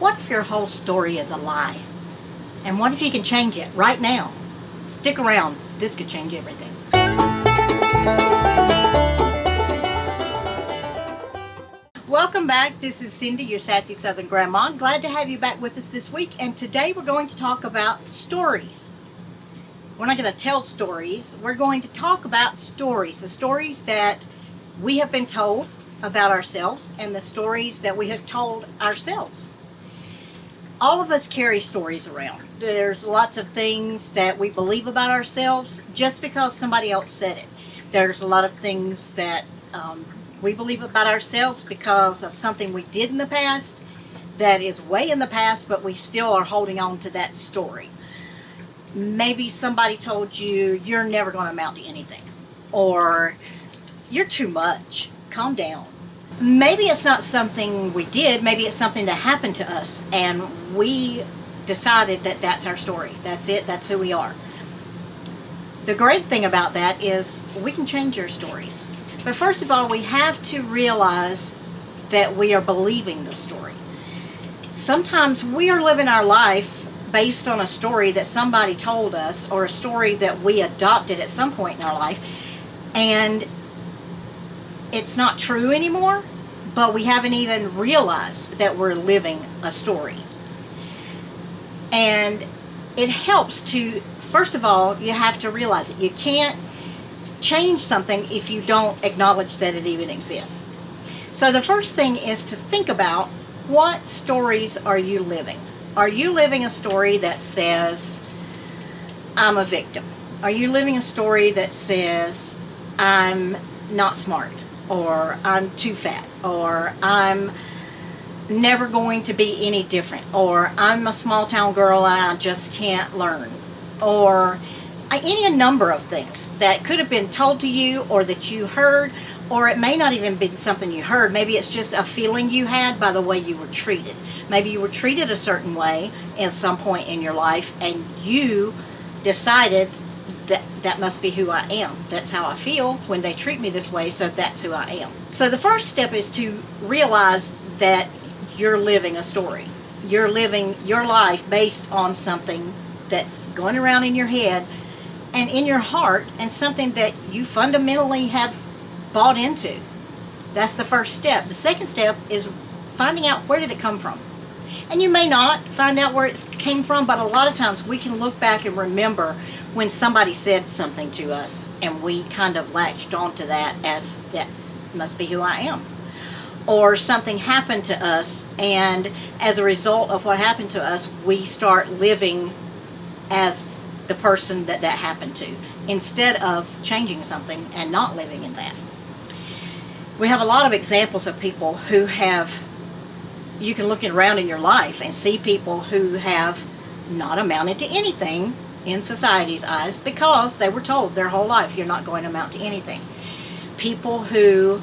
What if your whole story is a lie? And what if you can change it right now? Stick around. This could change everything. Welcome back. This is Cindy, your sassy Southern grandma. Glad to have you back with us this week. And today we're going to talk about stories. We're not going to tell stories. We're going to talk about stories. The stories that we have been told about ourselves and the stories that we have told ourselves. All of us carry stories around. There's lots of things that we believe about ourselves just because somebody else said it. There's a lot of things that we believe about ourselves because of something we did in the past that is way in the past, but we still are holding on to that story. Maybe somebody told you you're never going to amount to anything, or you're too much, calm down. Maybe it's not something we did, maybe it's something that happened to us and we decided that that's our story. That's it, that's who we are. The great thing about that is we can change our stories. But first of all, we have to realize that we are believing the story. Sometimes we are living our life based on a story that somebody told us or a story that we adopted at some point in our life, and it's not true anymore, but we haven't even realized that we're living a story. And it helps to, first of all, you have to realize it. You can't change something if you don't acknowledge that it even exists. So the first thing is to think about, what stories are you living? Are you living a story that says, I'm a victim? Are you living a story that says, I'm not smart, or I'm too fat, or I'm never going to be any different, or I'm a small town girl and I just can't learn, or any number of things that could have been told to you or that you heard, or it may not even be something you heard. Maybe it's just a feeling you had by the way you were treated. Maybe you were treated a certain way at some point in your life and you decided that must be who I am. That's how I feel when they treat me this way, so that's who I am. So the first step is to realize that you're living a story. You're living your life based on something that's going around in your head and in your heart, and something that you fundamentally have bought into. That's the first step. The second step is finding out, where did it come from? And you may not find out where it came from, but a lot of times we can look back and remember when somebody said something to us and we kind of latched onto that as that must be who I am. Or something happened to us, and as a result of what happened to us, we start living as the person that happened to, instead of changing something and not living in that. We have a lot of examples of people who have, you can look around in your life and see people who have not amounted to anything in society's eyes because they were told their whole life, you're not going to amount to anything. People who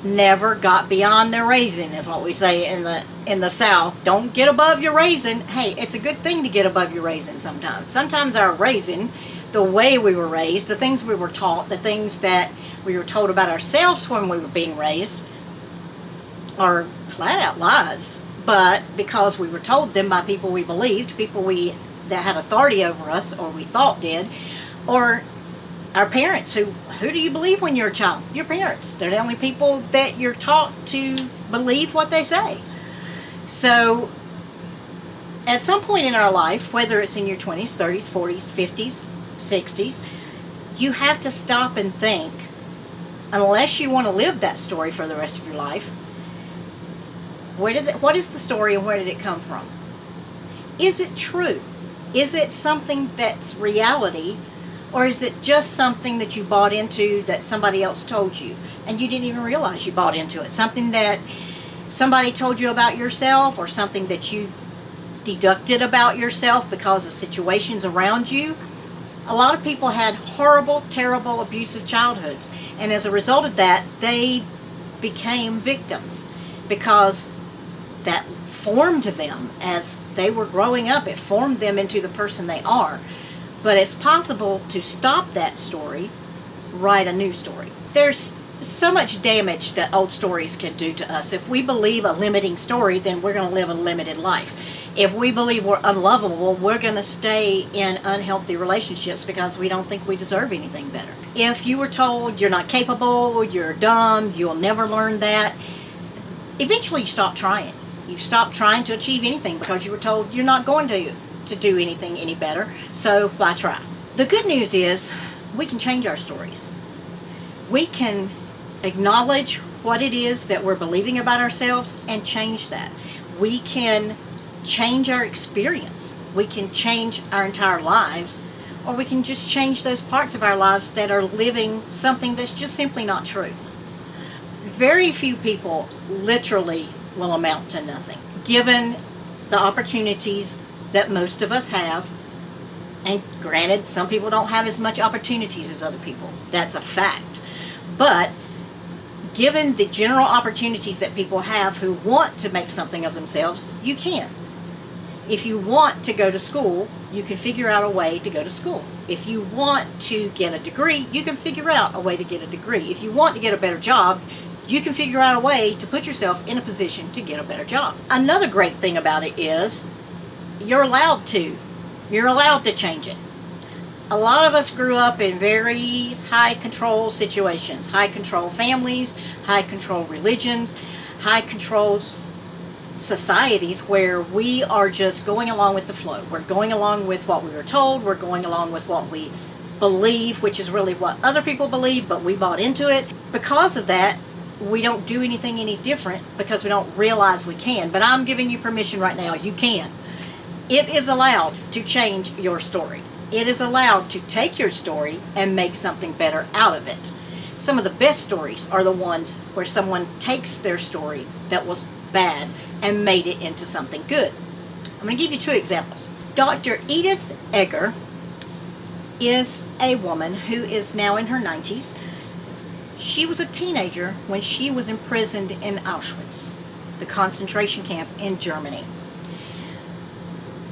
never got beyond their raisin, is what we say in the South. Don't get above your raisin. Hey, it's a good thing to get above your raisin sometimes. Sometimes our raisin, the way we were raised, the things we were taught, the things that we were told about ourselves when we were being raised, are flat out lies. But because we were told them by people we believed, people that had authority over us, or we thought did, or our parents. Who do you believe when you're a child? Your parents. They're the only people that you're taught to believe what they say. So at some point in our life, whether it's in your 20s, 30s, 40s, 50s, 60s, you have to stop and think, unless you want to live that story for the rest of your life, what is the story and where did it come from? Is it true? Is it something that's reality? Or is it just something that you bought into that somebody else told you and you didn't even realize you bought into it? Something that somebody told you about yourself, or something that you deducted about yourself because of situations around you? A lot of people had horrible, terrible, abusive childhoods, and as a result of that, they became victims because that formed them as they were growing up. It formed them into the person they are. But it's possible to stop that story, write a new story. There's so much damage that old stories can do to us. If we believe a limiting story, then we're going to live a limited life. If we believe we're unlovable, we're going to stay in unhealthy relationships because we don't think we deserve anything better. If you were told you're not capable, you're dumb, you'll never learn that, eventually you stop trying. You stop trying to achieve anything because you were told you're not going to do anything any better, so why try? The good news is we can change our stories. We can acknowledge what it is that we're believing about ourselves and change that. We can change our experience. We can change our entire lives, or we can just change those parts of our lives that are living something that's just simply not true. Very few people literally will amount to nothing, given the opportunities that most of us have. And granted, some people don't have as much opportunities as other people. That's a fact. But given the general opportunities that people have who want to make something of themselves, you can. If you want to go to school, you can figure out a way to go to school. If you want to get a degree, you can figure out a way to get a degree. If you want to get a better job, you can figure out a way to put yourself in a position to get a better job. Another great thing about it is you're allowed to. You're allowed to change it. A lot of us grew up in very high control situations, high control families, high control religions, high control societies where we are just going along with the flow. We're going along with what we were told. We're going along with what we believe, which is really what other people believe, but we bought into it. Because of that, we don't do anything any different because we don't realize we can. But I'm giving you permission right now. You can. It is allowed to change your story. It is allowed to take your story and make something better out of it. Some of the best stories are the ones where someone takes their story that was bad and made it into something good. I'm going to give you two examples. Dr. Edith Eger is a woman who is now in her 90s. She was a teenager when she was imprisoned in Auschwitz, the concentration camp in Germany.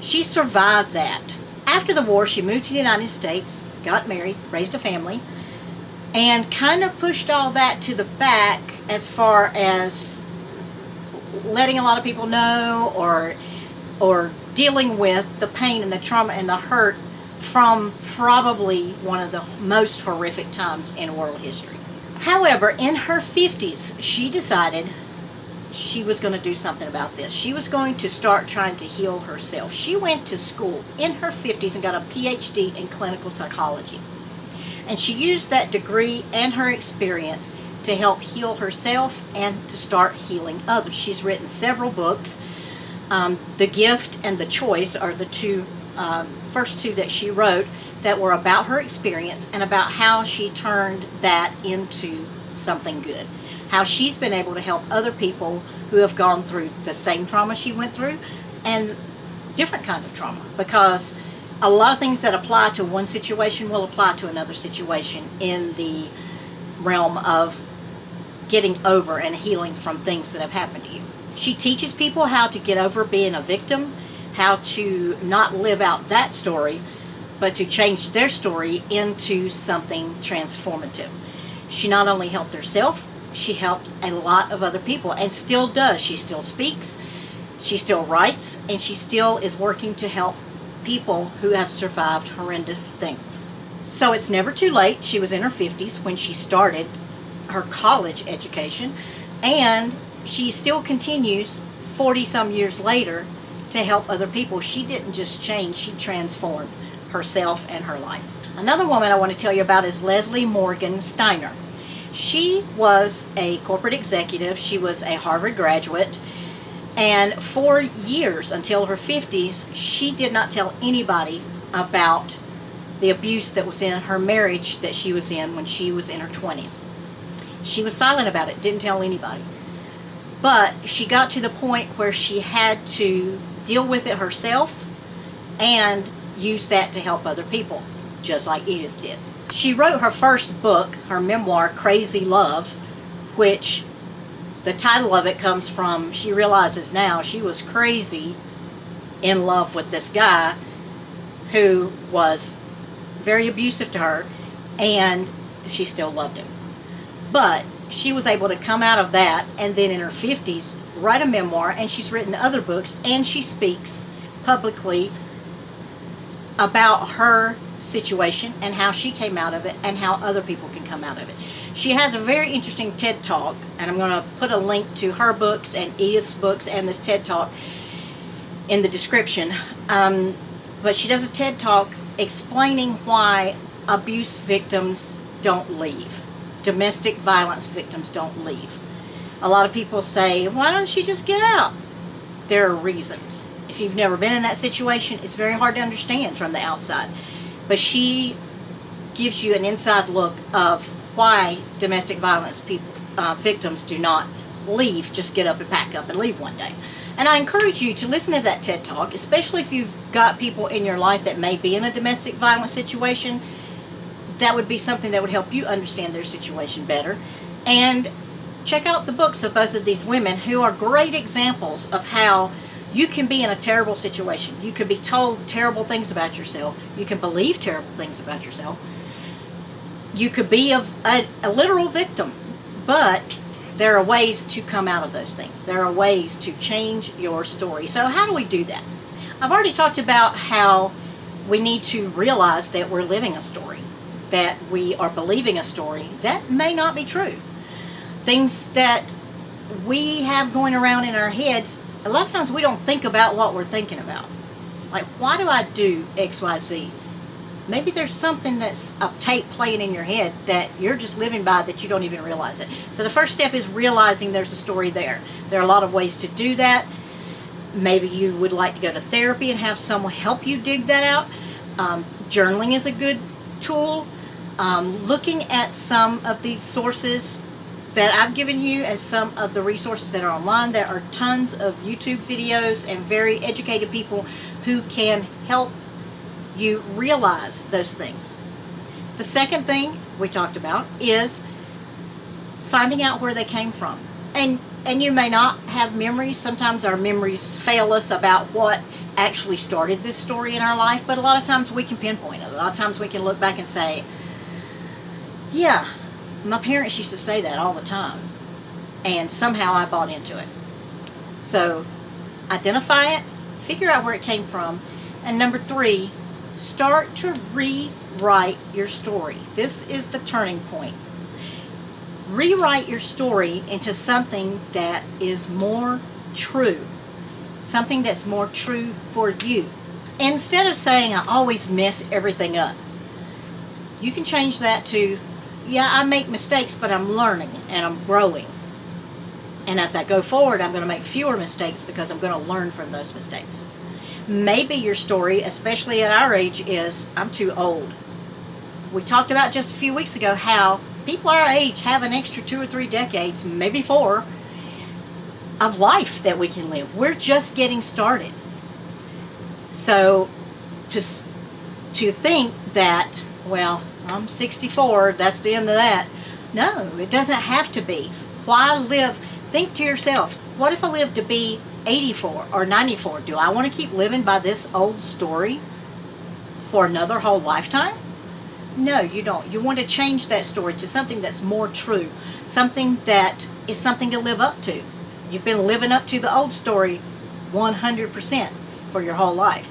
She survived that. After the war, she moved to the United States, got married, raised a family, and kind of pushed all that to the back as far as letting a lot of people know or dealing with the pain and the trauma and the hurt from probably one of the most horrific times in world history. However, in her 50s, she decided she was going to do something about this. She was going to start trying to heal herself. She went to school in her 50s and got a PhD in clinical psychology. And she used that degree and her experience to help heal herself and to start healing others. She's written several books. The Gift and The Choice are the first two that she wrote that were about her experience and about how she turned that into something good. How she's been able to help other people who have gone through the same trauma she went through and different kinds of trauma, because a lot of things that apply to one situation will apply to another situation in the realm of getting over and healing from things that have happened to you. She teaches people how to get over being a victim, how to not live out that story, but to change their story into something transformative. She not only helped herself, she helped a lot of other people and still does. She still speaks, she still writes, and she still is working to help people who have survived horrendous things. So it's never too late. She was in her 50s when she started her college education, and she still continues 40 some years later to help other people. She didn't just change, she transformed herself and her life. Another woman I want to tell you about is Leslie Morgan Steiner. She was a corporate executive. She was a Harvard graduate, and for years until her 50s, she did not tell anybody about the abuse that was in her marriage that she was in when she was in her 20s. She was silent about it, didn't tell anybody. But she got to the point where she had to deal with it herself and use that to help other people, just like Edith did. She wrote her first book, her memoir, Crazy Love, which the title of it comes from, she realizes now she was crazy in love with this guy who was very abusive to her, and she still loved him. But she was able to come out of that, and then in her 50s write a memoir, and she's written other books, and she speaks publicly about her situation and how she came out of it and how other people can come out of it. She has a very interesting TED Talk, and I'm going to put a link to her books and Edith's books and this TED Talk in the description. But she does a TED Talk explaining why abuse victims don't leave. Domestic violence victims don't leave. A lot of people say, why don't she just get out? There are reasons. If you've never been in that situation, it's very hard to understand from the outside. But she gives you an inside look of why domestic violence victims do not leave, just get up and pack up and leave one day. And I encourage you to listen to that TED Talk, especially if you've got people in your life that may be in a domestic violence situation. That would be something that would help you understand their situation better. And check out the books of both of these women, who are great examples of how you can be in a terrible situation. You can be told terrible things about yourself. You can believe terrible things about yourself. You could be a literal victim, but there are ways to come out of those things. There are ways to change your story. So how do we do that? I've already talked about how we need to realize that we're living a story, that we are believing a story that may not be true. Things that we have going around in our heads, a lot of times we don't think about what we're thinking about. Like, why do I do X, Y, Z? Maybe there's something that's a tape playing in your head that you're just living by that you don't even realize it. So the first step is realizing there's a story there. There are a lot of ways to do that. Maybe you would like to go to therapy and have someone help you dig that out. Journaling is a good tool. Looking at some of these sources that I've given you and some of the resources that are online. There are tons of YouTube videos and very educated people who can help you realize those things. The second thing we talked about is finding out where they came from. And you may not have memories. Sometimes our memories fail us about what actually started this story in our life, but a lot of times we can pinpoint it. A lot of times we can look back and say, yeah, my parents used to say that all the time, and somehow I bought into it. So identify it, figure out where it came from, and number 3, start to rewrite your story. This is the turning point. Rewrite your story into something that is more true, something that's more true for you. Instead of saying, I always mess everything up, you can change that to, yeah, I make mistakes, but I'm learning and I'm growing. And as I go forward, I'm going to make fewer mistakes because I'm going to learn from those mistakes. Maybe your story, especially at our age, is, I'm too old. We talked about just a few weeks ago how people our age have an extra 2 or 3 decades, maybe 4, of life that we can live. We're just getting started. So to think that, well, I'm 64, that's the end of that. No, it doesn't have to be. Why live? Think to yourself, what if I live to be 84 or 94? Do I want to keep living by this old story for another whole lifetime? No, you don't. You want to change that story to something that's more true, something that is something to live up to. You've been living up to the old story 100% for your whole life.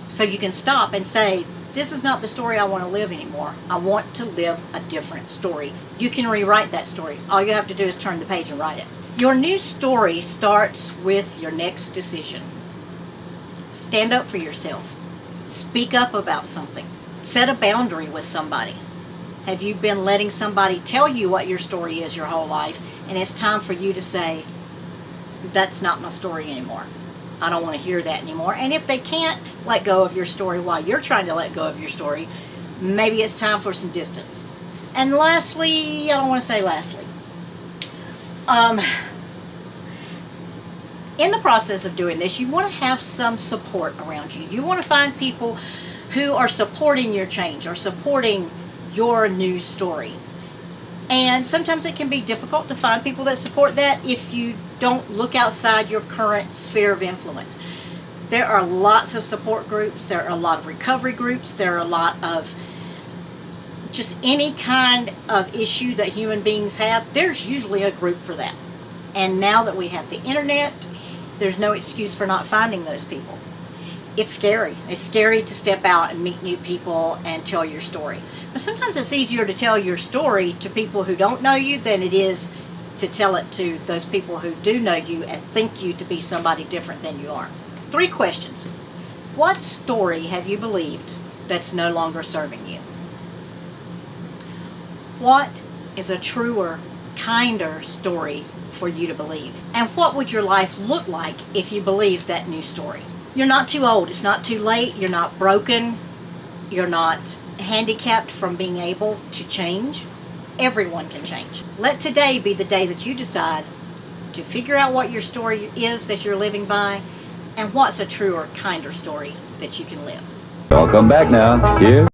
So you can stop and say, this is not the story I want to live anymore. I want to live a different story. You can rewrite that story. All you have to do is turn the page and write it. Your new story starts with your next decision. Stand up for yourself. Speak up about something. Set a boundary with somebody. Have you been letting somebody tell you what your story is your whole life, and it's time for you to say, that's not my story anymore. I don't want to hear that anymore. And if they can't let go of your story while you're trying to let go of your story, maybe it's time for some distance. And lastly, I don't want to say lastly, in the process of doing this, you want to have some support around you. You want to find people who are supporting your change or supporting your new story. And sometimes it can be difficult to find people that support that if you don't look outside your current sphere of influence. There are lots of support groups. There are a lot of recovery groups. There are a lot of just any kind of issue that human beings have, there's usually a group for that. And now that we have the internet, there's no excuse for not finding those people. It's scary. It's scary to step out and meet new people and tell your story. But sometimes it's easier to tell your story to people who don't know you than it is to tell it to those people who do know you and think you to be somebody different than you are. 3 questions. What story have you believed that's no longer serving you? What is a truer, kinder story for you to believe? And what would your life look like if you believed that new story? You're not too old. It's not too late. You're not broken. You're not handicapped from being able to change. Everyone can change. Let today be the day that you decide to figure out what your story is that you're living by and what's a truer, kinder story that you can live. I'll come back now. Here.